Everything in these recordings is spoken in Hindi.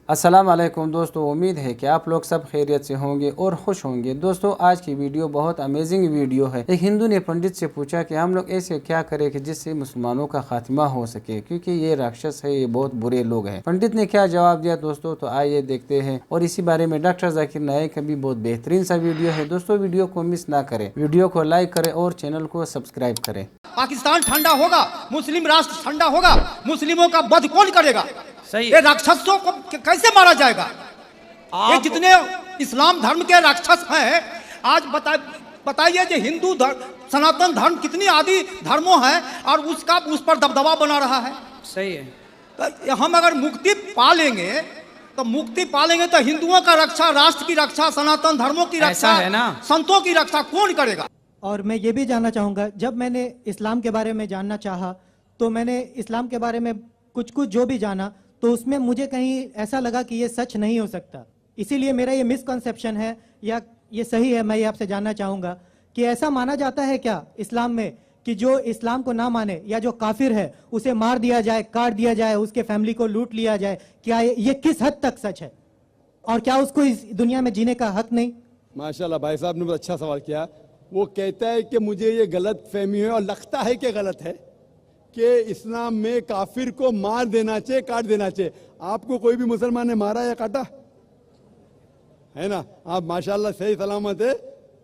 अस्सलाम वालेकुम दोस्तों, उम्मीद है कि आप लोग सब खैरियत से होंगे और खुश होंगे। दोस्तों, आज की वीडियो बहुत अमेजिंग वीडियो है। एक हिंदू ने पंडित से पूछा कि हम लोग ऐसे क्या करें कि जिससे मुसलमानों का खात्मा हो सके, क्योंकि ये राक्षस है, ये बहुत बुरे लोग हैं। पंडित ने क्या जवाब दिया दोस्तों, तो आइए देखते हैं। और इसी बारे में डॉक्टर जाकिर नाइक का भी बहुत बेहतरीन सा वीडियो है। दोस्तों, वीडियो को मिस ना करें, वीडियो को लाइक करें और चैनल को सब्सक्राइब करें। पाकिस्तान ठंडा होगा, मुस्लिम राष्ट्र ठंडा होगा, मुस्लिमों का वध कौन करेगा? सही। ये राक्षसों को कैसे मारा जाएगा? ये जितने इस्लाम धर्म के राक्षस हैं, आज बताइए जो हिंदू सनातन धर्म कितनी आदि धर्मों है और उस पर दबदबा बना रहा है। सही है। तो हम अगर मुक्ति पालेंगे तो हिंदुओं का रक्षा, राष्ट्र की रक्षा, सनातन धर्मों की रक्षा है ना, संतों की रक्षा कौन करेगा? और मैं ये भी जानना चाहूँगा, जब मैंने इस्लाम के बारे में जानना चाहा तो मैंने इस्लाम के बारे में कुछ जो भी जाना, तो उसमें मुझे कहीं ऐसा लगा कि ये सच नहीं हो सकता। इसीलिए मेरा ये मिसकंसेप्शन है या ये सही है, मैं ये आपसे जानना चाहूँगा कि ऐसा माना जाता है क्या इस्लाम में कि जो इस्लाम को ना माने या जो काफिर है उसे मार दिया जाए, काट दिया जाए, उसके फैमिली को लूट लिया जाए? क्या ये किस हद तक सच है और क्या उसको इस दुनिया में जीने का हक नहीं? माशाल्लाह, भाई साहब ने बहुत अच्छा सवाल किया। वो कहता है कि मुझे ये गलत फहमी है और लगता है कि गलत है कि इस्लाम में काफिर को मार देना चाहिए, काट देना चाहिए। आपको कोई भी मुसलमान ने मारा या काटा है ना? आप माशाल्लाह सही सलामत है,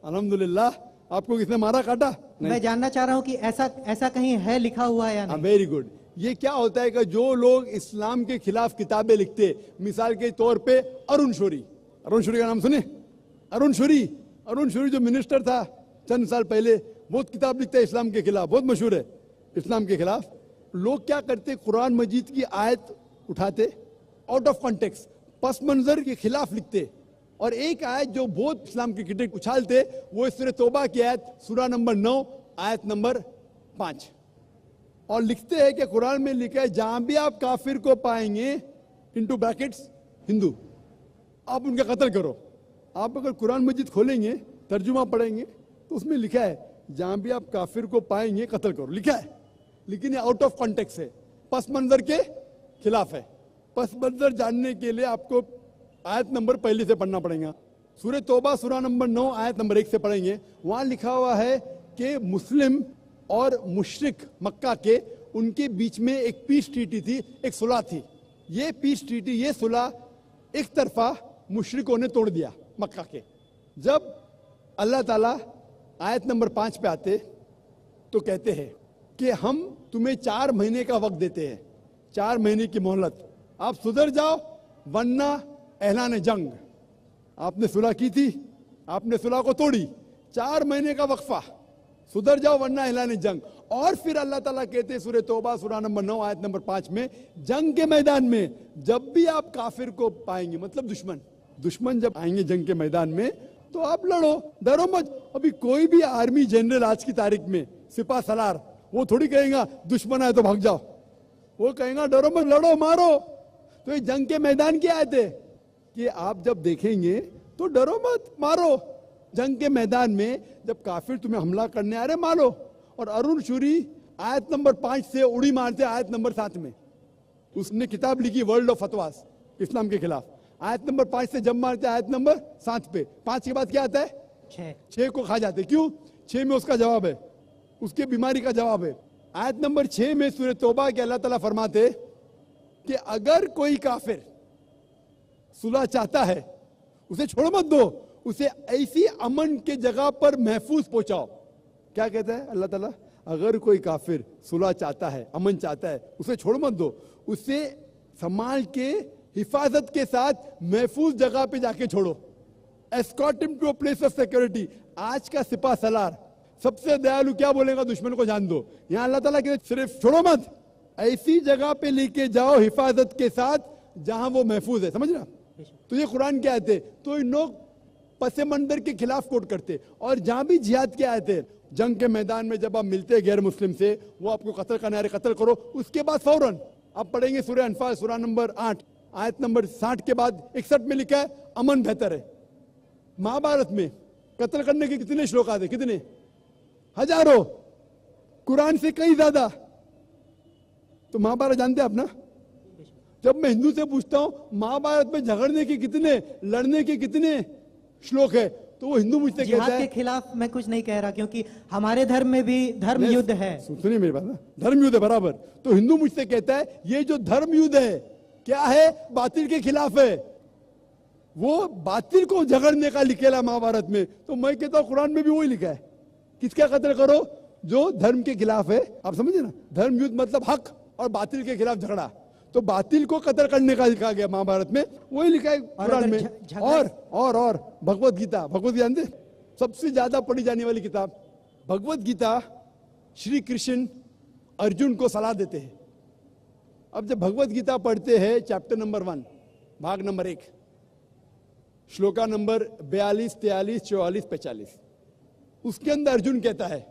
अल्हम्दुलिल्लाह। आपको किसने मारा, काटा? मैं जानना चाह रहा हूँ कि ऐसा कहीं है लिखा हुआ है या नहीं? Very good. ये क्या होता है कि जो लोग इस्लाम के खिलाफ किताबें लिखते, मिसाल के तौर पे अरुण शौरी का नाम सुने? अरुण शौरी जो मिनिस्टर था चंद साल पहले, बहुत किताब लिखता है इस्लाम के खिलाफ, बहुत मशहूर है इस्लाम के खिलाफ। लोग क्या करते, कुरान मजीद की आयत उठाते, आउट ऑफ कॉन्टेक्स्ट, पस मंजर के खिलाफ लिखते, और एक आयत जो बहुत इस्लाम की क्रिटिक उछालते, वो सूरह तौबा की आयत, सूरा नंबर 9 आयत नंबर 5, और लिखते हैं कि कुरान में लिखा है जहां भी आप काफिर को पाएंगे, इनटू ब्रैकेट्स हिंदू, आप उनका कत्ल करो। आप अगर कुरान मजीद खोलेंगे, तर्जुमा पढ़ेंगे, तो उसमें लिखा है जहां भी आप काफिर को पाएंगे कत्ल करो, लिखा है। लेकिन ये आउट ऑफ कॉन्टेक्स्ट है, पस मंजर के खिलाफ है। पस मंजर जानने के लिए आपको आयत नंबर पहले से पढ़ना पड़ेगा। सूरह तौबा सूरा नंबर 9 आयत नंबर 1 से पढ़ेंगे। वहां लिखा हुआ है कि मुस्लिम और मुशरिक मक्का के, उनके बीच में एक पीस ट्रीटी थी, एक सुलह थी। ये पीस ट्रीटी, ये सुलह एक तरफा मुशरिकों ने तोड़ दिया मक्का के। जब अल्लाह ताला आयत नंबर 5 पे आते तो कहते हैं कि हम तुम्हें 4 महीने का वक्त देते हैं, 4 महीने की मोहलत, आप सुधर जाओ वरना ऐलान जंग। आपने सुलह की थी, आपने सुलह को तोड़ी, 4 महीने का वक्फा, सुधर जाओ वरना ऐलान जंग। और फिर अल्लाह ताला कहते हैं सूरह तौबा सूरा नंबर 9 आयत नंबर 5 में, जंग के मैदान में जब भी आप काफिर को पाएंगे, मतलब दुश्मन जब आएंगे जंग के मैदान में, तो आप लड़ो, डरो मत। अभी कोई भी आर्मी जनरल आज की तारीख में, सिपा सलार, वो थोड़ी कहेगा दुश्मन आए तो भाग जाओ, वो कहेगा डरो मत, लड़ो, मारो। तो ये जंग के मैदान की आयत है कि आप जब देखेंगे तो डरो मत, मारो। जंग के मैदान में जब काफिर तुम्हें हमला करने आ रहे, मारो। और अरुण शौरी आयत नंबर 5 से उड़ी मारते आयत नंबर 7 में। उसने किताब लिखी वर्ल्ड ऑफ फतवास, इस्लाम के खिलाफ। आयत नंबर 5 से जब मारते आयत नंबर 7 पे, 5 के बाद क्या आता है? 6 को खा जाते। क्यों? 6 में उसका जवाब है, उसके बीमारी का जवाब है। आयत नंबर 6 में सूरह तौबा के अल्लाह ताला फरमाते कि अगर कोई काफिर सुलह चाहता है, उसे छोड़ मत दो, उसे ऐसी अमन के जगह पर महफूज पहुंचाओ। क्या कहता है अल्लाह ताला? अगर कोई काफिर सुलह चाहता है, अमन चाहता है, उसे छोड़ मत दो, उसे संभाल के हिफाजत के साथ महफूज जगह पे जाके छोड़ो। Escort him to a place of security. आज का सिपा सलार सबसे दयालु क्या बोलेगा? दुश्मन को जान दो। यहाँ अल्लाह ताला कहते सिर्फ छोड़ो मत, ऐसी जगह पे लेके जाओ हिफाजत के साथ जहां वो महफूज है। समझ रहा? तो ये कुरान की आयत है। तो इन लोग पसे मंदर के खिलाफ कोट करते, और जहां भी जिहाद की आयत है, जंग के मैदान में जब आप मिलते गैर मुस्लिम से, वो आपको कत्ल करना है, कत्ल करो। उसके बाद फौरन आप पढ़ेंगे सूरह अनफाल सूरा नंबर 8 आयत नंबर 60 के बाद 61 में लिखा है अमन बेहतर है। महाभारत में कत्ल करने के कितने श्लोक आते? कितने? हजारों, कुरान से कई ज्यादा। तो महाभारत जानते हैं आप ना? जब मैं हिंदू से पूछता हूं महाभारत में झगड़ने के कितने, लड़ने के कितने श्लोक है, तो वो हिंदू मुझसे कहता जिहाद है, के खिलाफ मैं कुछ नहीं कह रहा, क्योंकि हमारे धर्म में भी धर्म युद्ध है। सुनिए मेरी बात ना, धर्म युद्ध है बराबर। तो हिंदू मुझसे कहता है ये जो धर्म युद्ध है क्या है, बातिल के खिलाफ है, वो बातिल को झगड़ने का लिखेला महाभारत में। तो मैं कहता हूं कुरान में भी वही लिखा है, किसका कत्ल करो, जो धर्म के खिलाफ है। आप समझे ना, धर्म युद्ध मतलब हक और बातिल के खिलाफ झगड़ा। तो बातिल को कत्ल करने का लिखा गया महाभारत में, वही लिखा है कुरान में। और भगवत गीता, भगवत गीता जानते, सबसे ज्यादा पढ़ी जाने वाली किताब भगवत गीता। श्री कृष्ण अर्जुन को सलाह देते हैं। अब जब भगवत गीता पढ़ते हैं, चैप्टर नंबर 1 भाग नंबर 1 श्लोका नंबर 42, 43, 44, 45, उसके अंदर अर्जुन कहता है,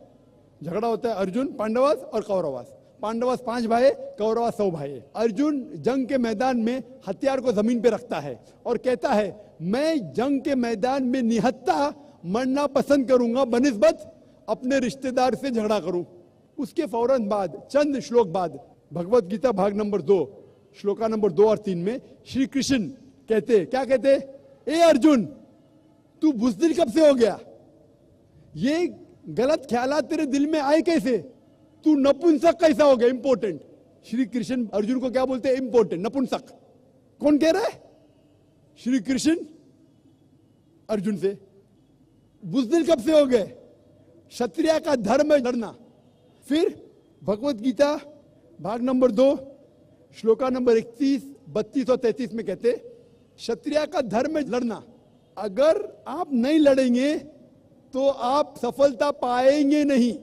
झगड़ा होता है अर्जुन पांडवास और कौरवास। पांडवास 5 भाई, कौरवास 100 भाई। अर्जुन जंग के मैदान में हथियार को जमीन पे रखता है और कहता है मैं जंग के मैदान में निहत्था मरना पसंद करूंगा बनिस्बत अपने रिश्तेदार से झगड़ा करूं। उसके फौरन बाद, चंद श्लोक बाद, भगवत गीता भाग नंबर 2 श्लोका नंबर 2 और 3 में श्री कृष्ण कहते, क्या कहते, ए अर्जुन तू बुज़दिल कब से हो गया, ये गलत ख्यालात तेरे दिल में आए कैसे, तू नपुंसक कैसा हो गया। इंपॉर्टेंट, श्री कृष्ण अर्जुन को क्या बोलते हैं, इंपॉर्टेंट, नपुंसक। कौन कह रहा है, श्री कृष्ण अर्जुन से। बुज़दिल कब से हो गए, क्षत्रिय का धर्म है लड़ना। फिर भगवत गीता भाग नंबर 2 श्लोका नंबर 31, 32 और 33 में कहते क्षत्रिय का धर्म है लड़ना। अगर आप नहीं लड़ेंगे तो आप सफलता पाएंगे नहीं।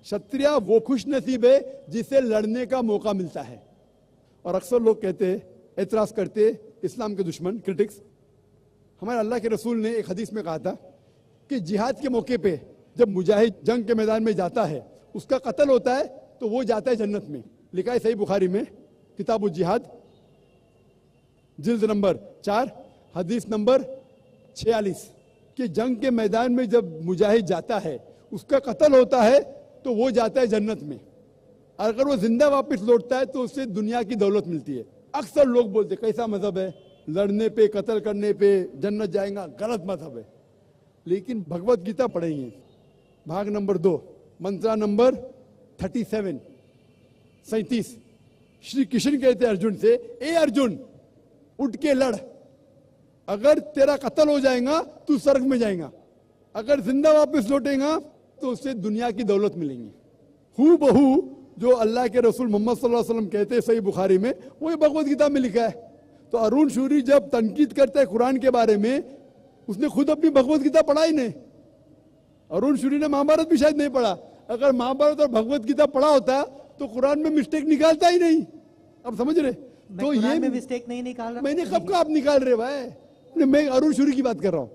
क्षत्रिय वो खुश नसीब है जिसे लड़ने का मौका मिलता है। और अक्सर लोग कहते, एतराज करते, इस्लाम के दुश्मन, क्रिटिक्स, हमारे अल्लाह के रसूल ने एक हदीस में कहा था कि जिहाद के मौके पे जब मुजाहिद जंग के मैदान में जाता है, उसका कत्ल होता है तो वो जाता है जन्नत में। लिखा है सही बुखारी में, किताब जिहाद, जिल्द नंबर 4, हदीस नंबर 46, कि जंग के मैदान में जब मुजाहिद जाता है, उसका कत्ल होता है तो वो जाता है जन्नत में। अगर वो जिंदा वापस लौटता है तो उससे दुनिया की दौलत मिलती है। अक्सर लोग बोलते कैसा मजहब है, लड़ने पे, कत्ल करने पे जन्नत जाएगा, गलत मजहब है। लेकिन भगवत गीता पढ़ेंगे भाग नंबर 2 मंत्रा नंबर 37, 37, श्री कृष्ण कहते अर्जुन से, ए अर्जुन उठ के लड़, अगर तेरा कत्ल हो जाएगा तू स्वर्ग में जाएगा, अगर जिंदा वापस लौटेगा तो उससे दुनिया की दौलत मिलेंगी। हू बहू जो अल्लाह के रसूल मोहम्मद सल्लल्लाहु अलैहि वसल्लम कहते हैं सही बुखारी में, वही भगवत गीता में लिखा है। तो अरुण शूरी जब तनकीद करता है कुरान के बारे में, उसने खुद अपनी भगवत गीता पढ़ा ही नहीं। अरुण शूरी ने महाभारत भी शायद नहीं पढ़ा। अगर महाभारत और भगवत गीता पढ़ा होता तो कुरान में मिस्टेक निकालता ही नहीं। अब समझ रहे, तो ये मिस्टेक नहीं निकाल रहा, मैंने कब का आप निकाल रहे भाई, मैं अरुण शूरी की बात कर रहा हूँ,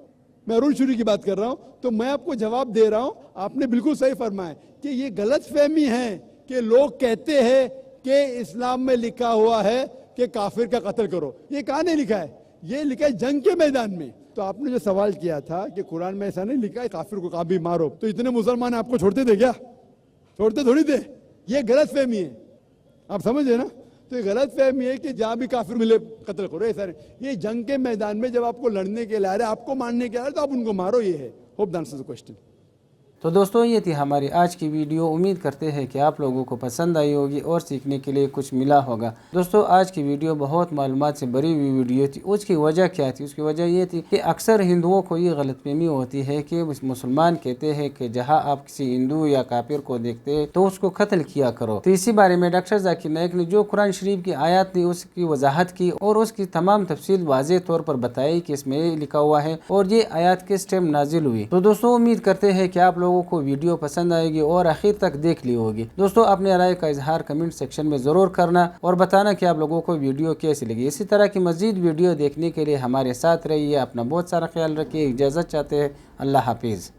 मैं अरुण शूरी की बात कर रहा हूं। तो मैं आपको जवाब दे रहा हूं, आपने बिल्कुल सही फरमाया कि ये गलत फहमी है कि लोग कहते हैं कि इस्लाम में लिखा हुआ है कि काफिर का कत्ल करो। ये कहां नहीं लिखा है, ये लिखा है जंग के मैदान में। तो आपने जो सवाल किया था कि कुरान में ऐसा नहीं लिखा है काफिर को कभी मारो, तो इतने मुसलमान आपको छोड़ते थे क्या, छोड़ते थोड़ी थे। ये गलत फहमी है, आप समझे ना। तो ये गलत फहमी है कि जहां भी काफिर मिले कत्ल करो, ऐसा नहीं। ये जंग के मैदान में जब आपको लड़ने के लिए आ रहे, आपको मारने के आ रहे, तो आप उनको मारो, ये है। Hope the answer the question. तो दोस्तों ये थी हमारी आज की वीडियो। उम्मीद करते हैं कि आप लोगों को पसंद आई होगी और सीखने के लिए कुछ मिला होगा। दोस्तों आज की वीडियो बहुत मालूमात से भरी हुई वीडियो थी। उसकी वजह क्या थी, उसकी वजह ये थी कि अक्सर हिंदुओं को ये गलतफहमी होती है कि मुसलमान कहते हैं कि जहां आप किसी हिंदू या काफिर को देखते हैं तो उसको कत्ल किया करो। तो इसी बारे में डॉक्टर जाकिर नाइक ने जो कुरान शरीफ की आयत थी उसकी वजाहत की और उसकी तमाम तफसील वाज़ेह तौर पर बताई कि इसमें ये लिखा हुआ है और ये आयत किस टाइम नाजिल हुई। तो दोस्तों उम्मीद करते हैं कि आप लोगों को वीडियो पसंद आएगी और आखिर तक देख ली होगी। दोस्तों अपने राय का इजहार कमेंट सेक्शन में ज़रूर करना और बताना कि आप लोगों को वीडियो कैसी लगी। इसी तरह की मज़ीद वीडियो देखने के लिए हमारे साथ रहिए। अपना बहुत सारा ख्याल रखिए। इजाज़त चाहते हैं। अल्लाह हाफिज़।